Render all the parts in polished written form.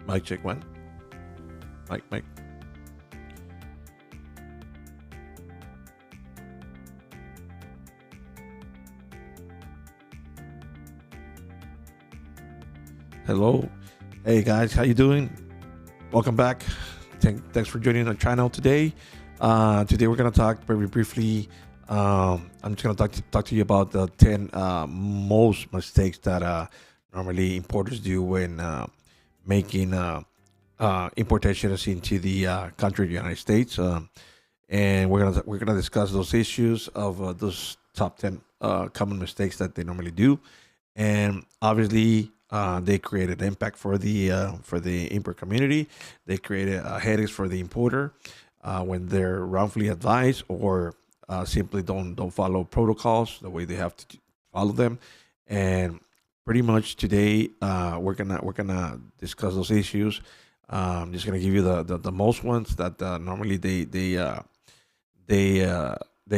Mic check one. Mic. Hello. Hey guys, how you doing? Welcome back. Thanks for joining our channel today. Today we're gonna talk very briefly. I'm just gonna talk to you about the 10 most mistakes that normally importers do when making importations into the country of the United States. And we're gonna discuss those issues of those top 10 common mistakes that they normally do, and obviously they created impact for the import community. They created headaches for the importer when they're wrongfully advised or simply don't follow protocols the way they have to follow them. And pretty much today we're gonna discuss those issues. I'm just gonna give you the most ones that normally they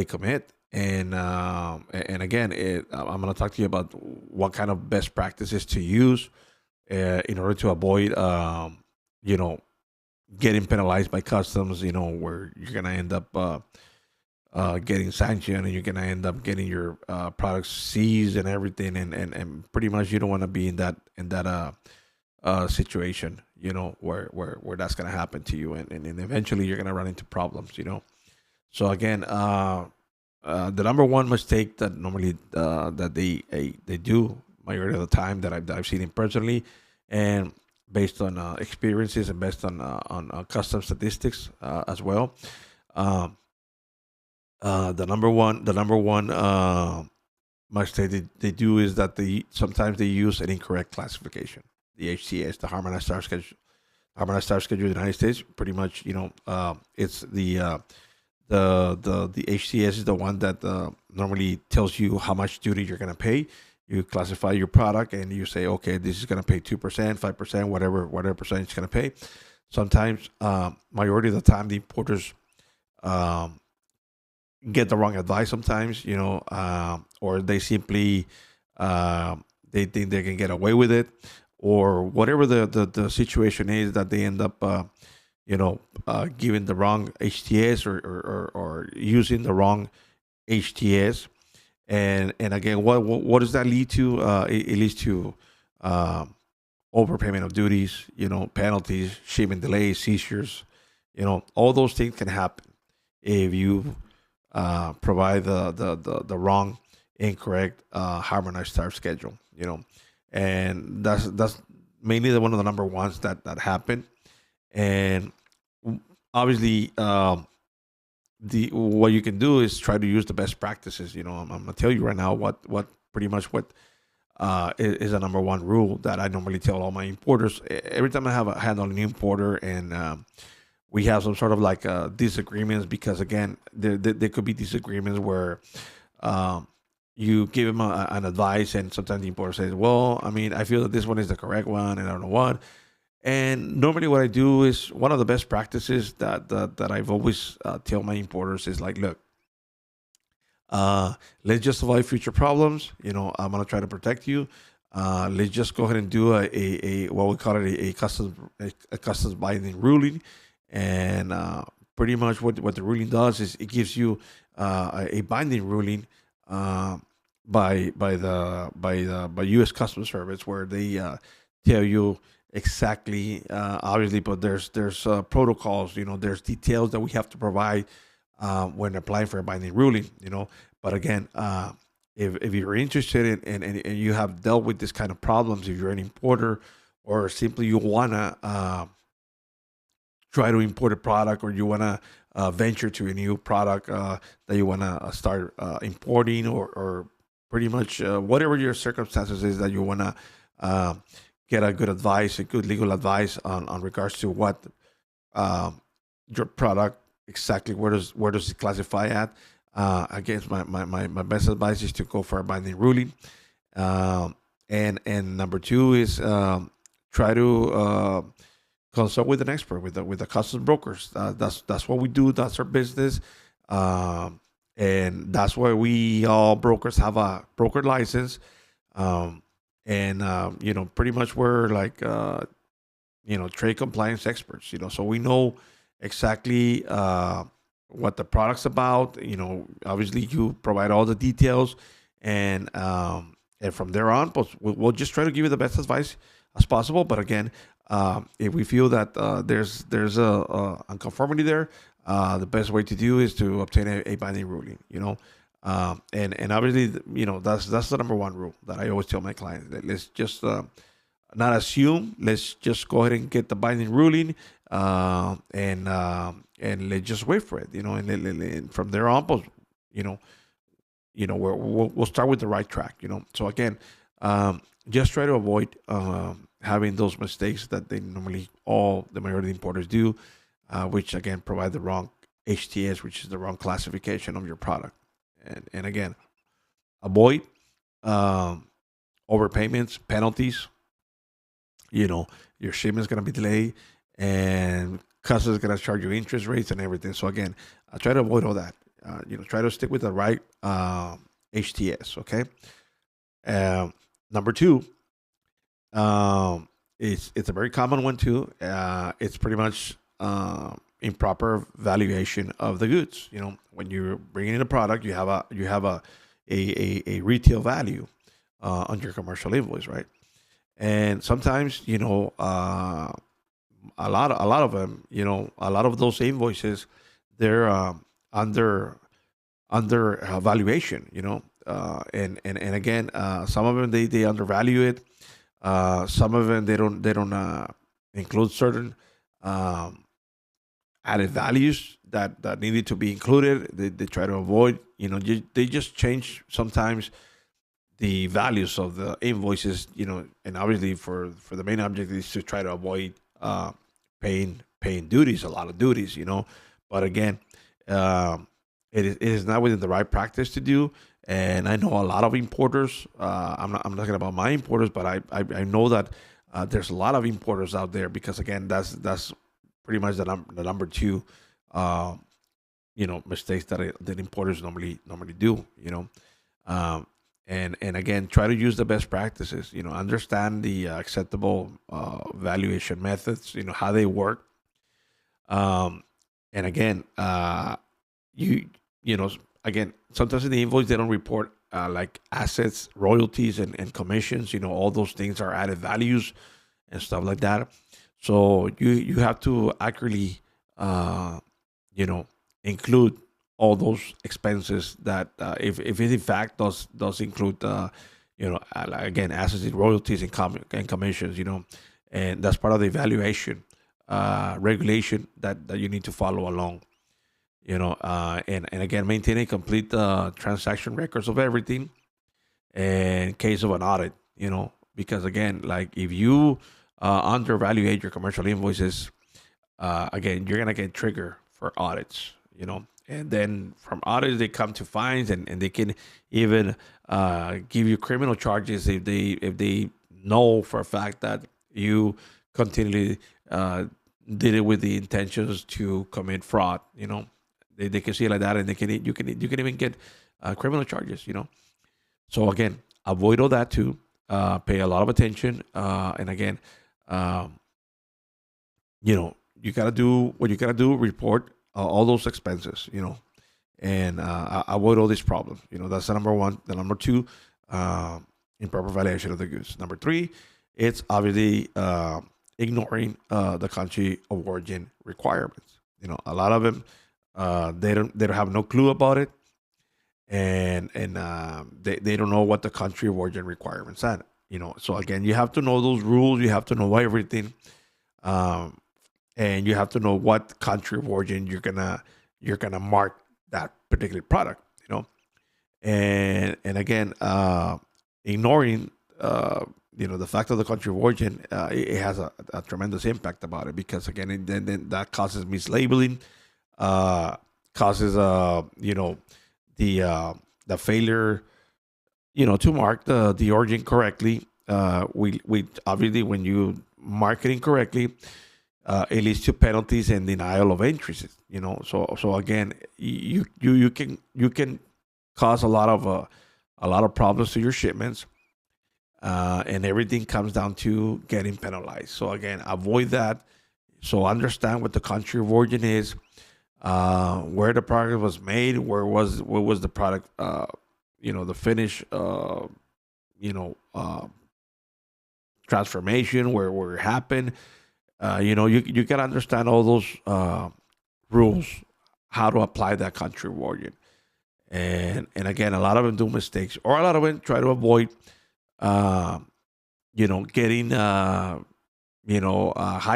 commit. And again, I'm going to talk to you about what kind of best practices to use in order to avoid, you know, getting penalized by customs. You know, where you're going to end up getting sanctioned, and you're going to end up getting your products seized and everything. And pretty much you don't want to be in that situation. You know, where that's going to happen to you, and eventually you're going to run into problems. You know, so again. The number one mistake that normally that they do majority of the time that I've seen it personally, and based on experiences and based on custom statistics as well. Um, the number one mistake they do is that they sometimes they use an incorrect classification. The HTS, the Harmonized Tariff Schedule of the United States, pretty much, you know, it's the HTS is the one that normally tells you how much duty you're gonna pay. You classify your product and you say, okay, this is gonna pay 2%, 5%, whatever percentage it's gonna pay. Sometimes, majority of the time, the importers um, get the wrong advice. Sometimes, you know, or they simply they think they can get away with it, or whatever the situation is that they end up. You know, giving the wrong HTS or using the wrong HTS, and again, what does that lead to? It leads to overpayment of duties, you know, penalties, shipment delays, seizures. You know, all those things can happen if you provide the wrong, incorrect harmonized tariff schedule. You know, and that's mainly one of the number ones that happen. And obviously, the what you can do is try to use the best practices. You know, I'm gonna tell you right now what pretty much what is a number one rule that I normally tell all my importers. Every time I have a hand on an importer, and we have some sort of like disagreements, because again, there could be disagreements where um, you give them an advice, and sometimes the importer says, well, I mean, I feel that this one is the correct one, and I don't know what. And normally, what I do is one of the best practices that I've always tell my importers is like, look, let's just avoid future problems. You know, I'm gonna try to protect you. Let's just go ahead and do a what we call it a customs binding ruling, and pretty much what the ruling does is it gives you a binding ruling uh, by U.S. Customs Service, where they tell you exactly, obviously, but there's protocols. You know, there's details that we have to provide when applying for a binding ruling. You know, but again, if you're interested and you have dealt with this kind of problems, if you're an importer, or simply you wanna try to import a product, or you wanna venture to a new product that you wanna start importing, or pretty much whatever your circumstances is that you wanna uh, get a good advice, a good legal advice on regards to what your product exactly, where does it classify at. Again, my best advice is to go for a binding ruling. And number two is try to consult with an expert, with the customs brokers. That's what we do. That's our business. And that's why we all brokers have a broker license. Um, and you know, pretty much we're like trade compliance experts. So we know exactly what the product's about. Obviously you provide all the details, and from there on, but we'll just try to give you the best advice as possible. But again, if we feel that there's a unconformity there, the best way to do is to obtain a binding ruling. And obviously, that's the number one rule that I always tell my clients. Let's just not assume. Let's just go ahead and get the binding ruling, and let's just wait for it. And from there on, but you know, we'll start with the right track. So again, just try to avoid having those mistakes that the majority of importers do, which again provide the wrong HTS, which is the wrong classification of your product. And again, avoid overpayments, penalties. Your shipment is going to be delayed, and customs is going to charge you interest rates and everything. So again, try to avoid all that. Try to stick with the right HTS. Okay. Number two, it's a very common one too. It's pretty much improper valuation of the goods. When you're bringing in a product, you have a retail value on your commercial invoice, right? And sometimes, a lot of them, a lot of those invoices, they're under valuation. And again, some of them they undervalue it. Some of them they don't include certain added values that needed to be included. They try to avoid. They just change sometimes the values of the invoices. And obviously for the main object is to try to avoid paying duties, a lot of duties. But again, it is not within the right practice to do. And I know a lot of importers. I'm not talking about my importers, but I know that there's a lot of importers out there, because again, that's pretty much the number two mistakes that importers normally do. And again, try to use the best practices. Understand the acceptable valuation methods. How they work. And again, again, sometimes in the invoice they don't report like assets, royalties, and commissions. All those things are added values and stuff like that. So you have to accurately, include all those expenses that if it in fact does include, again, assets, royalties, and commissions. And that's part of the evaluation regulation that you need to follow along. And again, maintain a complete transaction records of everything in case of an audit. Because again, like if you undervaluate your commercial invoices, again, you're gonna get triggered for audits. And then from audits they come to fines, and they can even give you criminal charges if they know for a fact that you continually did it with the intentions to commit fraud. They can see it like that, and you can even get criminal charges. So again, avoid all that too. Pay a lot of attention, and again, you gotta do what you gotta do. Report all those expenses. And avoid all these problems. That's the number one. The number two, improper valuation of the goods. Number three, it's obviously ignoring the country of origin requirements. A lot of them they don't have no clue about it, and they don't know what the country of origin requirements are. So again, you have to know those rules. You have to know everything, and you have to know what country of origin you're gonna mark that particular product. And again, ignoring the fact of the country of origin, it has a tremendous impact about it, because again, then that causes mislabeling, causes the failure to mark the origin correctly. We obviously, when you mark it incorrectly, it leads to penalties and denial of entries. So again, you can cause a lot of problems to your shipments. and everything comes down to getting penalized. So again, avoid that. So understand what the country of origin is, where the product was made, what was the product, the finish, you know, uh, transformation, where it happened. You gotta understand all those rules, how to apply that country of origin. And again, a lot of them do mistakes, or a lot of them try to avoid, uh, getting higher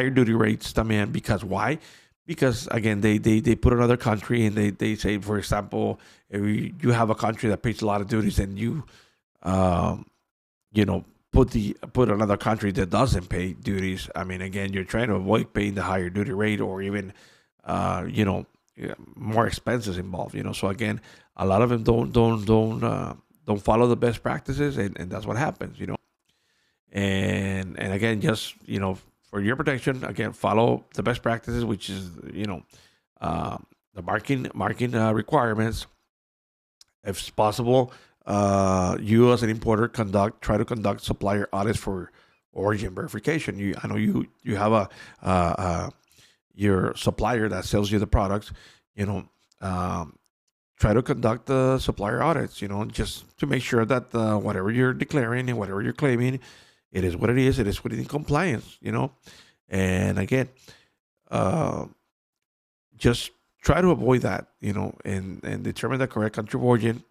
duty rates también. Because why? Because again, they put another country, and they say, for example, if you have a country that pays a lot of duties, and um, you know put another country that doesn't pay duties. I mean, again, you're trying to avoid paying the higher duty rate, or even more expenses involved. So again, a lot of them don't follow the best practices, and that's what happens. And again, just for your protection, again, follow the best practices, which is uh, the marking requirements. If it's possible, you as an importer try to conduct supplier audits for origin verification. I know you have your supplier that sells you the products. You know, um, try to conduct the supplier audits. Just to make sure that whatever you're declaring and whatever you're claiming, it is what it is. It is within compliance. And again, uh, just try to avoid that. And determine the correct country of origin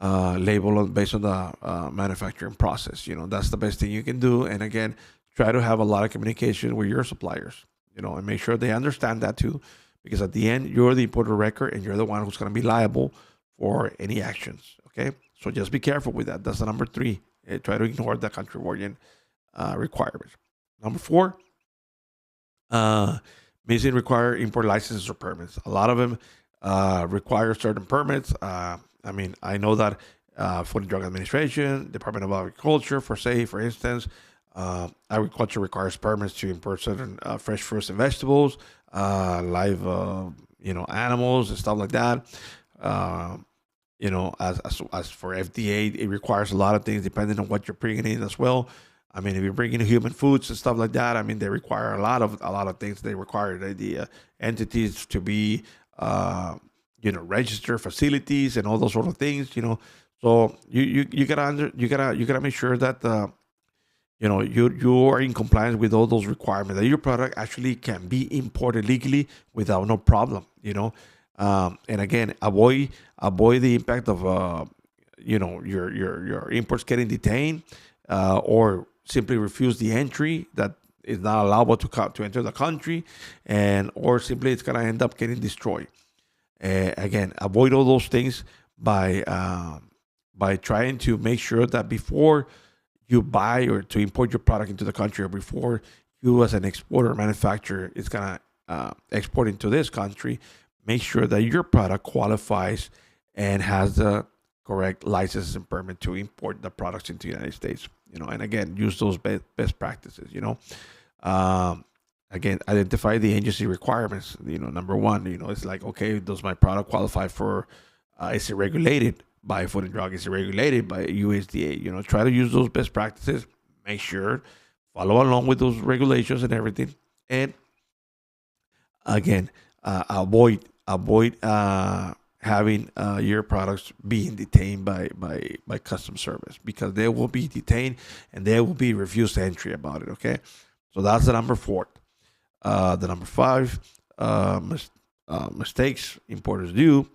label based on the manufacturing process. That's the best thing you can do. And again, try to have a lot of communication with your suppliers. And make sure they understand that too, because at the end, you're the importer record, and you're the one who's going to be liable for any actions. Okay, so just be careful with that. That's the number three. Try to ignore the country of origin requirements. Number four, uh, missing require import licenses or permits. A lot of them require certain permits. I mean, I know that Food and Drug Administration, Department of Agriculture, for instance, agriculture requires permits to import certain fresh fruits and vegetables, live, animals and stuff like that. Uh, as for FDA, it requires a lot of things depending on what you're bringing in as well. I mean, if you're bringing in human foods and stuff like that, I mean, they require a lot of things. They require the entities to be register facilities and all those sort of things. So you gotta make sure that you are in compliance with all those requirements, that your product actually can be imported legally without no problem. And again, avoid the impact of your imports getting detained, or simply refuse the entry that is not allowable to enter the country, and or simply it's gonna end up getting destroyed. Again, avoid all those things by trying to make sure that before you buy or to import your product into the country, or before you as an exporter or manufacturer is gonna export into this country, make sure that your product qualifies and has the correct licenses and permit to import the products into the United States. And again, use those best practices. Um, Again, identify the agency requirements. Number one, it's like, okay, does my product qualify for? Is it regulated by Food and Drug? Is it regulated by USDA? Try to use those best practices. Make sure follow along with those regulations and everything. And again, avoid having your products being detained by custom service, because they will be detained and they will be refused entry about it. Okay, so that's the number four. The number five mistakes importers do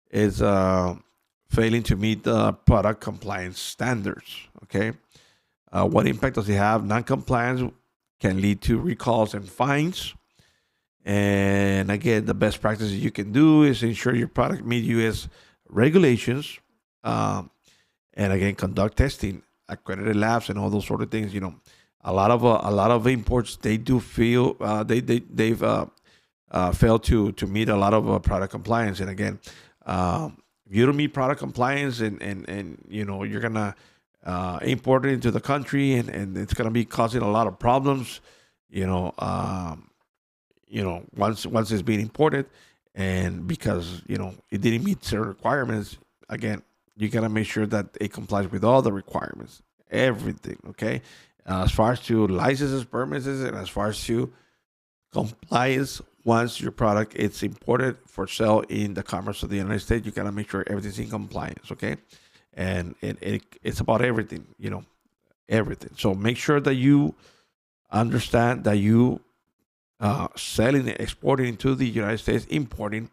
is failing to meet the product compliance standards. Okay, what impact does it have? Non-compliance can lead to recalls and fines. And again, the best practices you can do is ensure your product meet U.S. regulations, um, and again, conduct testing, accredited labs, and all those sort of things. A lot of imports, they do feel they've failed to meet a lot of product compliance. And again, if you don't meet product compliance, and you're gonna import it into the country, and it's gonna be causing a lot of problems. You know. Once it's being imported, and because it didn't meet certain requirements, again, you gotta make sure that it complies with all the requirements. everything. Okay, as far as to licenses, permits, and as far as to compliance. Once your product it's imported for sale in the commerce of the United States, you gotta make sure everything's in compliance. Okay, and it's about everything. Everything. So make sure that you understand that you selling and exporting into the United States, importing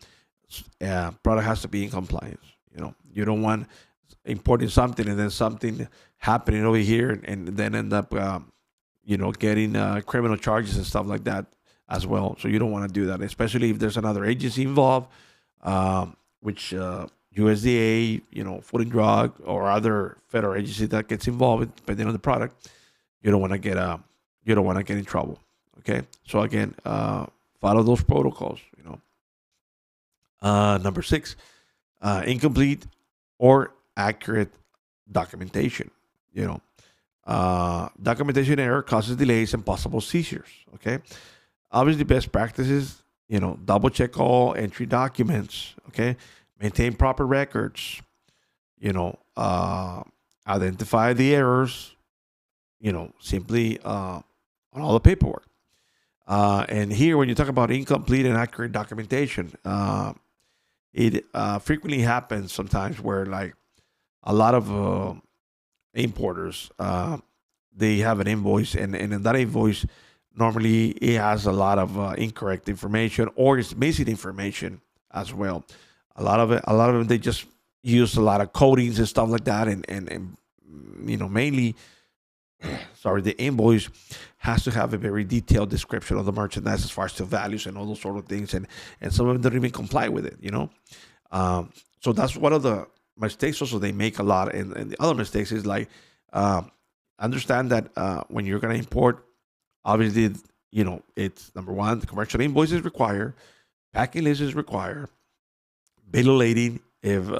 product has to be in compliance. You don't want importing something and then something happening over here and then end up, getting criminal charges and stuff like that as well. So you don't want to do that, especially if there's another agency involved, which USDA, Food and Drug, or other federal agency that gets involved, depending on the product. You don't want to get in trouble. Okay, so again, follow those protocols. Number 6, incomplete or accurate documentation. Documentation error causes delays and possible seizures. Okay, obviously, best practices. Double check all entry documents. Okay, maintain proper records. Identify the errors. Simply on all the paperwork. And here, when you talk about incomplete and accurate documentation, it frequently happens sometimes where, like, a lot of importers, they have an invoice, and in that invoice, normally it has a lot of incorrect information, or it's missing information as well. A lot of them, they just use a lot of codings and stuff like that, and mainly, sorry, the invoice has to have a very detailed description of the merchandise as far as the values and all those sort of things, and some of them don't even comply with it. So that's one of the mistakes also they make a lot. And the other mistakes is, like, understand that when you're going to import, obviously, it's number one, the commercial invoice is required, packing list is required, bill of lading, if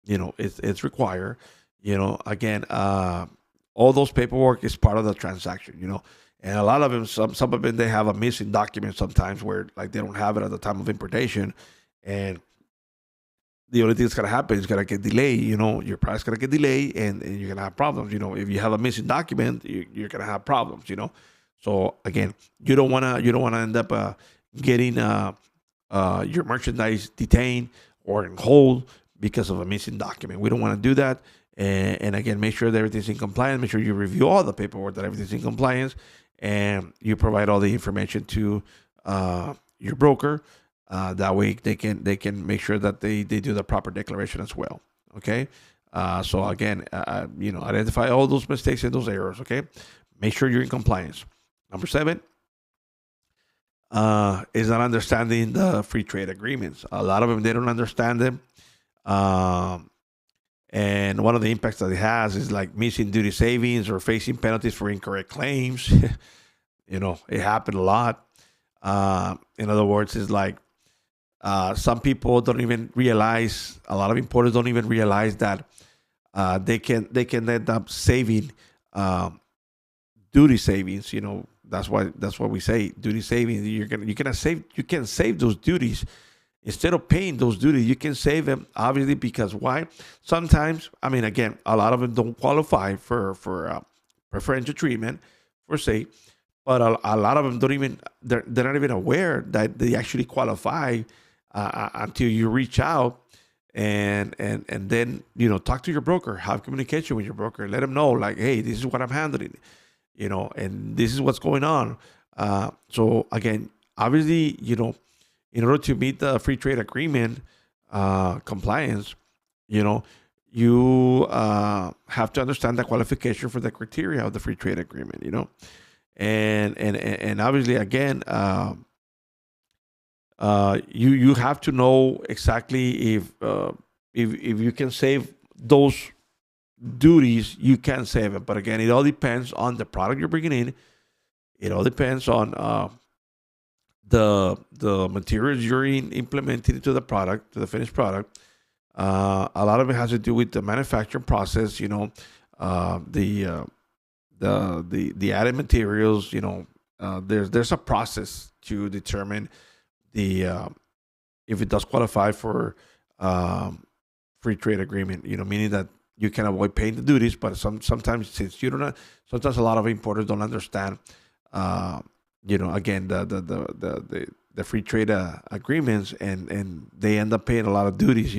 it's required. Again, all those paperwork is part of the transaction. And a lot of them, some of them, they have a missing document sometimes, where, like, they don't have it at the time of importation, and the only thing that's gonna happen is gonna get delayed. Your price gonna get delayed, and you're gonna have problems. If you have a missing document, you're gonna have problems. So again, you don't wanna end up getting your merchandise detained or in hold because of a missing document. We don't want to do that. And again, make sure that everything's in compliance. Make sure you review all the paperwork, that everything's in compliance, and you provide all the information to your broker. That way, they can make sure that they do the proper declaration as well. Okay. So again, identify all those mistakes and those errors. Okay. Make sure you're in compliance. Number 7 is not understanding the free trade agreements. A lot of them, they don't understand them. And one of the impacts that it has is, like, missing duty savings or facing penalties for incorrect claims. It happened a lot. In other words, it's like, some people don't even realize, a lot of importers don't even realize that they can end up saving duty savings. That's what we say, duty savings. You can save those duties. Instead of paying those duties, you can save them, obviously, because why? Sometimes, again, a lot of them don't qualify for preferential treatment, per se, but a lot of them don't even, they're not even aware that they actually qualify until you reach out and then, talk to your broker, have communication with your broker, let them know, like, hey, this is what I'm handling, and this is what's going on. So again, obviously, in order to meet the free trade agreement compliance, you have to understand the qualification for the criteria of the free trade agreement. And obviously, again, you have to know exactly if you can save those duties, you can save it. But again, it all depends on the product you're bringing in. It all depends on the materials you're implementing into the product, to the finished product. A lot of it has to do with the manufacturing process. The added materials. There's a process to determine if it does qualify for free trade agreement. Meaning that you can avoid paying the duties. But sometimes, since you don't, sometimes a lot of importers don't understand, uh, again, the free trade agreements, and they end up paying a lot of duties,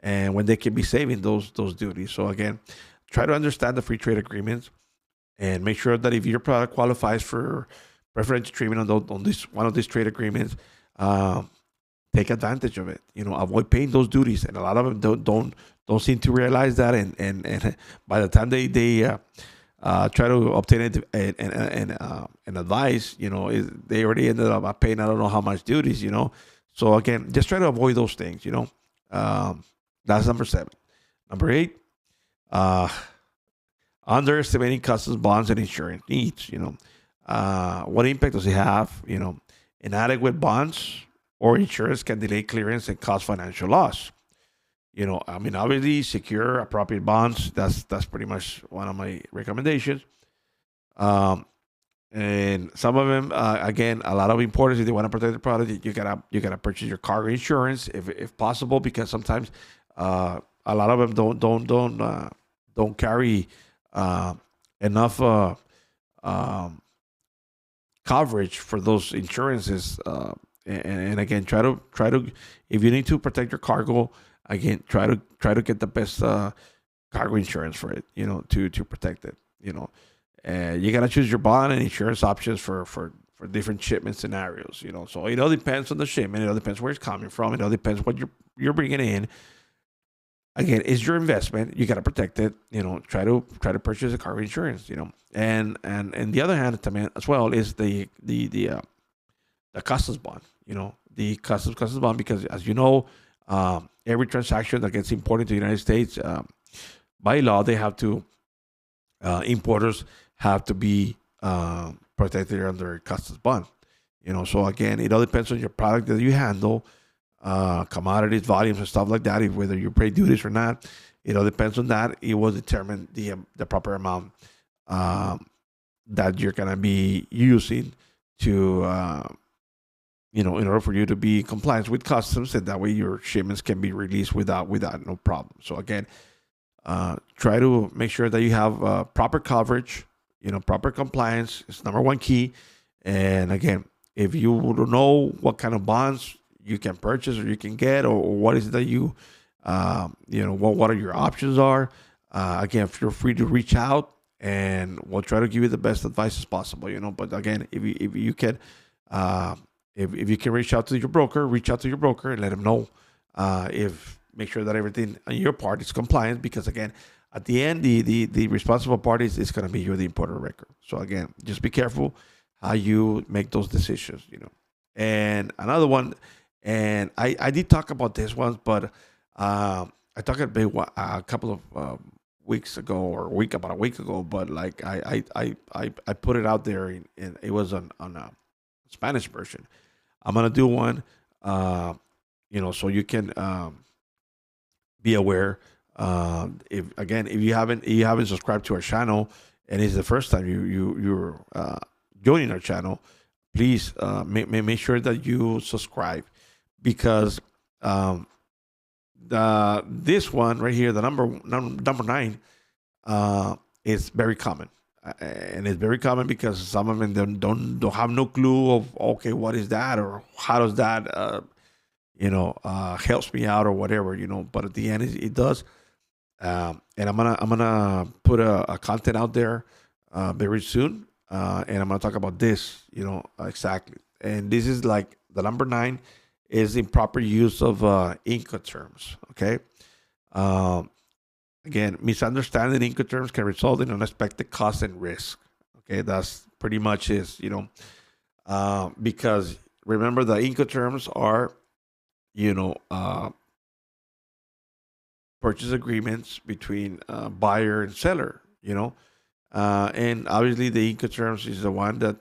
and when they can be saving those duties. So again, try to understand the free trade agreements, and make sure that if your product qualifies for preferential treatment on this one of these trade agreements, um, take advantage of it. Avoid paying those duties, and a lot of them don't seem to realize that. And by the time they try to obtain an advice, they already ended up paying I don't know how much duties. So again, just try to avoid those things. That's number 7. Number 8, uh, underestimating customs bonds and insurance needs. What impact does it have? Inadequate bonds or insurance can delay clearance and cause financial loss. I mean, obviously, secure appropriate bonds. That's pretty much one of my recommendations. Um, and some of them, again, a lot of importers, if they want to protect the product, you gotta purchase your cargo insurance if possible, because sometimes a lot of them don't carry uh, enough um, coverage for those insurances. And again, try to if you need to protect your cargo, again, try to get the best cargo insurance for it. To protect it. And you gotta choose your bond and insurance options for different shipment scenarios. So it all depends on the shipment. It all depends where it's coming from. It all depends what you're bringing in. Again, it's your investment. You gotta protect it. Try to purchase a cargo insurance. And the other hand, también, as well, is the customs bond. The customs bond, because as you know, every transaction that gets imported to the United States, by law, they have to importers have to be protected under customs bond. So again, it all depends on your product that you handle, commodities, volumes, and stuff like that. Whether you pay duties or not, it all depends on that. It will determine the proper amount that you're gonna be using to in order for you to be in compliance with customs, and that way your shipments can be released without no problem. So again, try to make sure that you have proper coverage, proper compliance is number one key. And again, if you don't know what kind of bonds you can purchase or you can get, or what is it that what are your options are, again, feel free to reach out, and we'll try to give you the best advice as possible. But again, if you can, if you can reach out to your broker, and let them know, if make sure that everything on your part is compliant, because again, at the end, the responsible party is going to be you, the importer of record. So again, just be careful how you make those decisions. And another one, and I did talk about this once, but I talked a couple of weeks ago, or about a week ago, but like I put it out there, and it was on a Spanish version. I'm gonna do one, so you can be aware. If you haven't subscribed to our channel, and it's the first time you're joining our channel, please make sure that you subscribe, because this one right here, the number 9, is very common. And it's very common because some of them don't have no clue of, okay, what is that, or how does that helps me out, or whatever. But at the end, it does. And I'm gonna put a content out there very soon, and I'm gonna talk about this, exactly. And this is like the number 9 is improper use of Incoterms. Okay. Um, Again, misunderstanding Incoterms can result in unexpected costs and risk. Okay, that's pretty much because remember, the Incoterms are, you know, uh, purchase agreements between buyer and seller. And obviously the Incoterms is the one that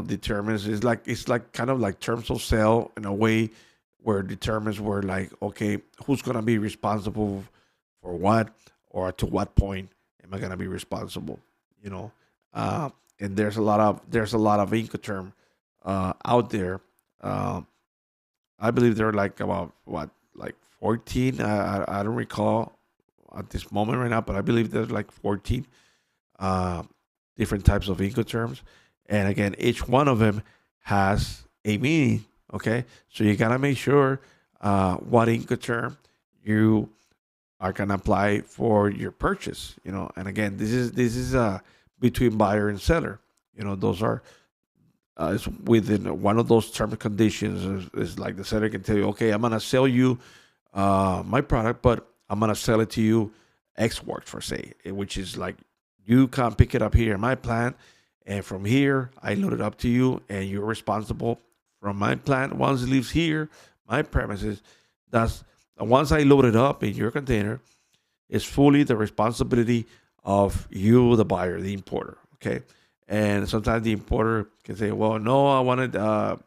determines, it's like kind of like terms of sale in a way, where it determines where, like, okay, who's gonna be responsible for what, or to what point am I gonna be responsible? You know, uh, and there's a lot of Incoterm out there. Uh, I believe there are like about what, like 14. I don't recall. at this moment right now, but I believe there's like 14 uh, different types of Incoterms. And again, each one of them has a meaning. Okay, so you gotta make sure what Incoterm you are gonna apply for your purchase. And again, this is between buyer and seller. Those are it's within one of those term and conditions. Is like the seller can tell you, okay, I'm gonna sell you my product, but I'm gonna sell it to you X works for say, which is like you can pick it up here in my plant, and from here I load it up to you, and you're responsible from my plant once it leaves here, my premises. That's once I load it up in your container, it's fully the responsibility of you, the buyer, the importer. Okay, and sometimes the importer can say, well, no, I wanted uh,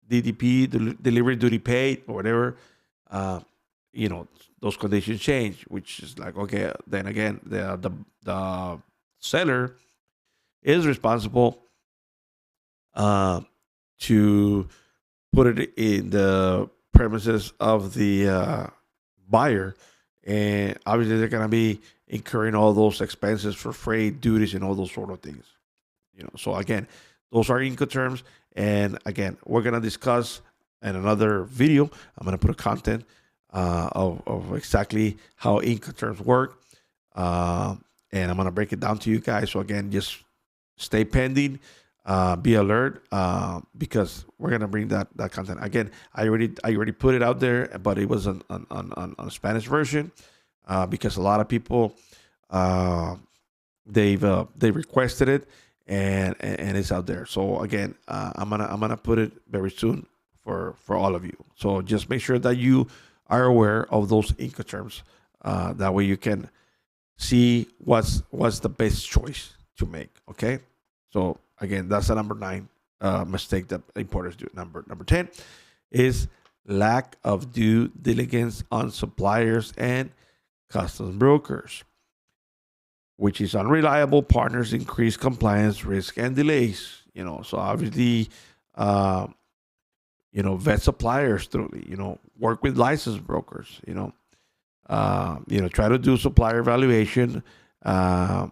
DDP, delivery duty paid, or whatever. Uh, you know, those conditions change, which is like, okay, then again, the seller is responsible uh, to put it in the premises of the buyer, and obviously they're gonna be incurring all those expenses for freight, duties, and all those sort of things. So again, those are Incoterms, and again, we're gonna discuss in another video. I'm gonna put a content of exactly how Incoterms work, uh, and I'm gonna break it down to you guys. So again, just stay pending, be alert, because we're gonna bring that content again. I already put it out there, but it was on a Spanish version, because a lot of people they requested it, and it's out there. So again, I'm gonna put it very soon for all of you. So just make sure that you are aware of those Incoterms. That way you can see what's the best choice to make. Okay. So again, that's the number 9 mistake that importers do. Number 10 is lack of due diligence on suppliers and customs brokers, which is unreliable partners increase compliance risk and delays. So obviously, uh, vet suppliers thoroughly. Work with licensed brokers. Try to do supplier evaluation. Uh,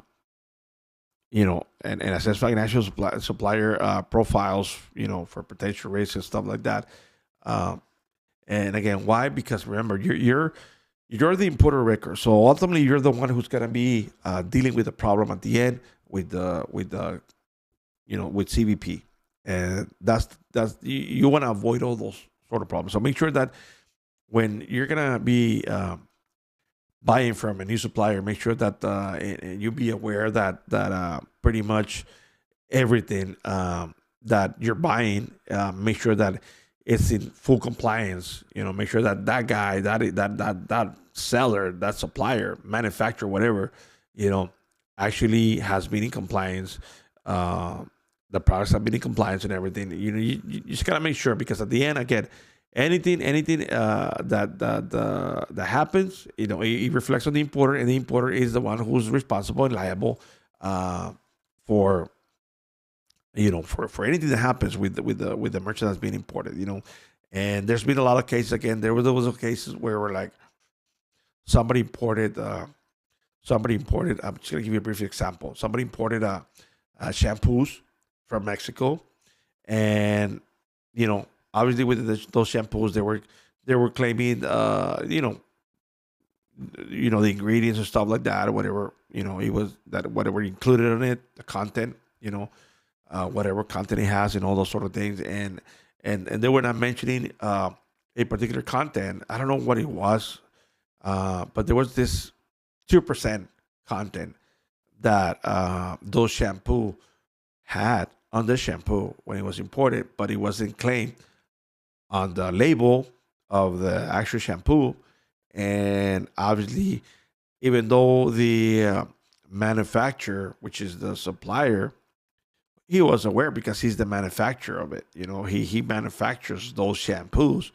and assess financial supplier profiles, for potential risks and stuff like that. Um, and again, why? Because remember, you're the importer record, so ultimately you're the one who's gonna be dealing with the problem at the end with with CBP, and that's you want to avoid all those sort of problems. So make sure that when you're gonna be buying from a new supplier, make sure that and you be aware that pretty much everything that you're buying, make sure that it's in full compliance. Make sure that that guy, that seller, that supplier, manufacturer, whatever, actually has been in compliance. The products have been in compliance and everything. You just gotta make sure, because at the end, again, anything that happens, it reflects on the importer, and the importer is the one who's responsible and liable for for anything that happens with the merchant that's being imported. And there's been a lot of cases. Again, there was cases where we're like somebody imported I'm just gonna give you a brief example. Somebody imported shampoos from Mexico, and obviously with those shampoos, they were claiming the ingredients and stuff like that, or whatever, it was that whatever included in it, the content, whatever content it has, and all those sort of things, and they were not mentioning a particular content. I don't know what it was, but there was this 2% content that those shampoo had on the shampoo when it was imported, but it wasn't claimed on the label of the actual shampoo. And obviously, even though the manufacturer, which is the supplier, he was aware because he's the manufacturer of it. He manufactures those shampoos,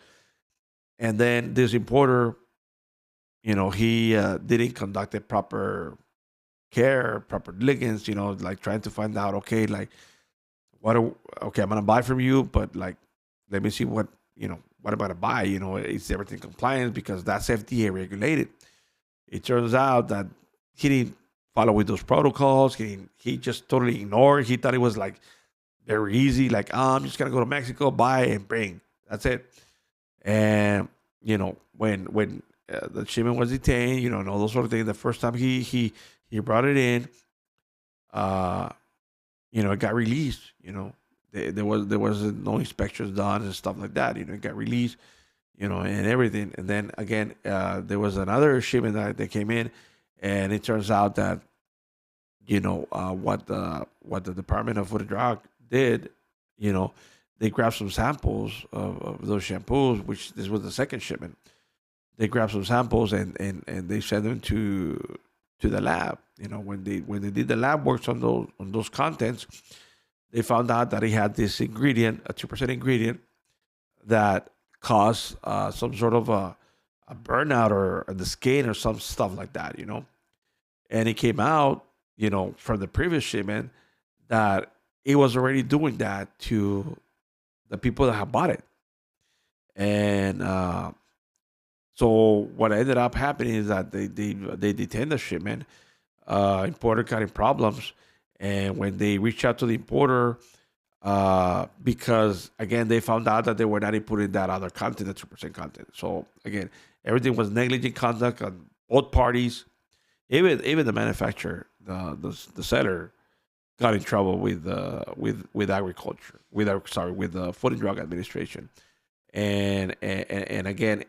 and then this importer, he didn't conduct a proper care, proper diligence. Like trying to find out, okay, like okay, I'm gonna buy from you, but like let me see what I'm gonna buy. Is everything compliant, because that's FDA regulated. It turns out that he didn't follow with those protocols. He just totally ignored. He thought it was like very easy, like, I'm just gonna go to Mexico, buy and bring. That's it. And when the shipment was detained, and all those sort of things, the first time he brought it in, uh, it got released. There was no inspections done and stuff like that. It got released, and everything. And then again, there was another shipment that came in, and it turns out that what the Department of Food and Drug did, they grabbed some samples of those shampoos, which this was the second shipment. They grabbed some samples and they sent them to the lab. When they did the lab works on those contents, they found out that he had this ingredient, a 2% ingredient, that caused some sort of a burnout or the skin or some stuff like that. And it came out, from the previous shipment, that it was already doing that to the people that have bought it. And so what ended up happening is that they detained the shipment. Importer got in problems, and when they reached out to the importer, because again they found out that they were not inputting that other content, that 2% content. So again, everything was negligent conduct on both parties. Even the manufacturer, the seller, got in trouble with agriculture, with the Food and Drug Administration, and again,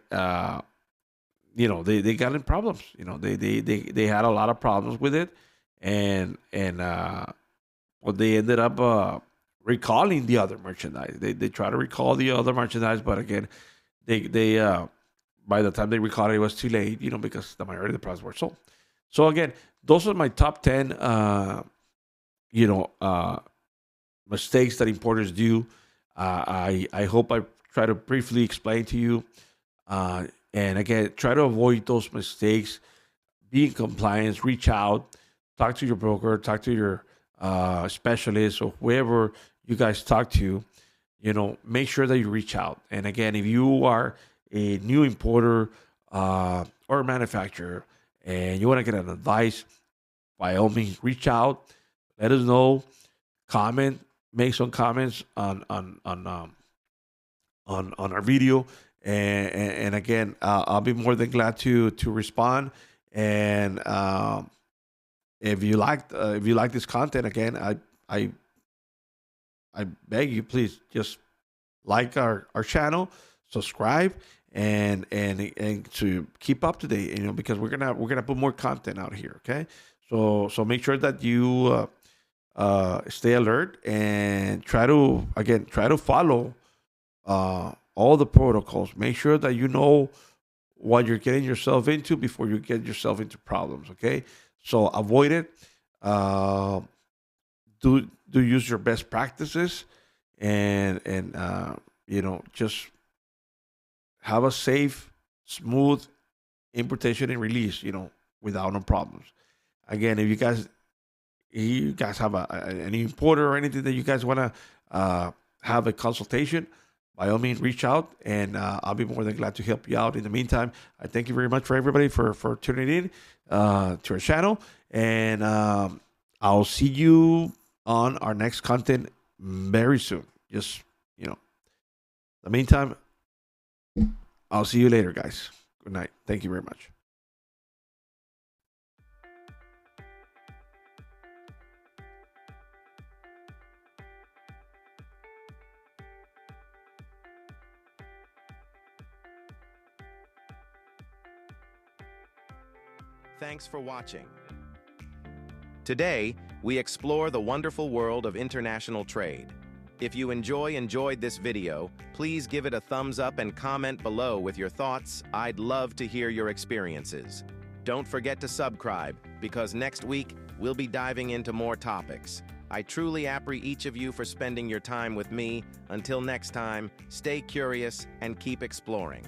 they got in problems. They had a lot of problems with it, and well, they ended up recalling the other merchandise. They try to recall the other merchandise, but again, they by the time they recalled it, it was too late. Because the majority of the products were sold. So again, those are my top 10, mistakes that importers do. I hope I try to briefly explain to you. And again, try to avoid those mistakes. Be in compliance. Reach out. Talk to your broker. Talk to your specialist or whoever you guys talk to. Make sure that you reach out. And again, if you are a new importer or manufacturer, and you want to get an advice, by all means, reach out. Let us know. Comment. Make some comments on our video, and again, I'll be more than glad to respond. And if you like this content, again, I beg you, please just like our channel, subscribe, and to keep up to date, because we're gonna put more content out here. Okay, so make sure that you stay alert and try to follow all the protocols. Make sure that you know what you're getting yourself into before you get yourself into problems. Okay, so avoid it. Do use your best practices, and just have a safe, smooth importation and release, without no problems. Again, if you guys have an importer or anything that you guys want to have a consultation, by all means, reach out, and I'll be more than glad to help you out. In the meantime, I thank you very much for everybody for tuning in to our channel, and I'll see you on our next content very soon. Just, in the meantime, I'll see you later, guys. Good night. Thank you very much. Thanks for watching. Today, we explore the wonderful world of international trade. If you enjoyed this video, please give it a thumbs up and comment below with your thoughts. I'd love to hear your experiences. Don't forget to subscribe, because next week, we'll be diving into more topics. I truly appreciate each of you for spending your time with me. Until next time, stay curious and keep exploring.